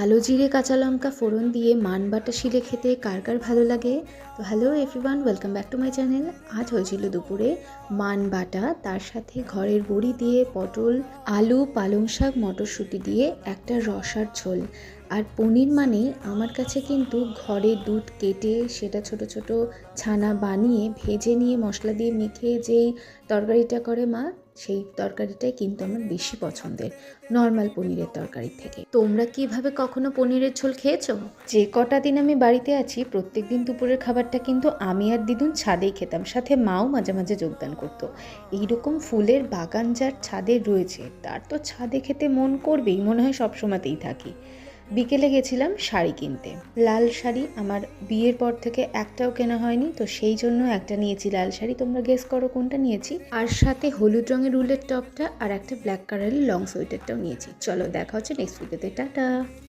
কালো জিরে কাঁচা লঙ্কা ফোড়ন দিয়ে মান বাটা শিলে খেতে কার কার ভালো লাগে। তো hello everyone, welcome back to my channel. আজ হয়েছিল দুপুরে মান বাটা, তার সাথে ঘরের বড়ি দিয়ে পটল, আলু, পালং শাক, মটরশুঁটি দিয়ে একটা রসার ঝোল। আর পনির মানে আমার কাছে কিন্তু ঘরে দুধ কেটে সেটা ছোট ছোট ছানা বানিয়ে ভেজে নিয়ে মশলা দিয়ে মেখে যেই তরকারিটা করে মা, সেই তরকারিটাই কিন্তু আমার বেশি পছন্দের নর্মাল পনিরের তরকারির থেকে। তোমরা কিভাবে কখনো পনিরের ঝোল খেয়েছো? যে কটা দিন আমি বাড়িতে আছি প্রত্যেক দিন দুপুরের খাবারটা কিন্তু আমি আর দিদুন ছাদেই খেতাম, সাথে মাও মাঝে মাঝে যোগদান করতো। এইরকম ফুলের বাগান যার ছাদে রয়েছে তার তো ছাদে খেতে মন করবেই, মনে হয় সবসময়তেই থাকি। বিকেলে গেছিলাম শাড়ি কিনতে, লাল শাড়ি আমার বিয়ের পর থেকে একটাও কেনা হয়নি, তো সেই জন্য একটা নিয়েছি লাল শাড়ি। তোমরা গেস করো কোনটা নিয়েছি। আর সাথে হলুদ রঙের উলের টপটা আর একটা ব্ল্যাক কালারের লং সোয়েটারটাও নিয়েছি। চলো দেখা হচ্ছে নেক্সট ভিডিওতে, টাটা।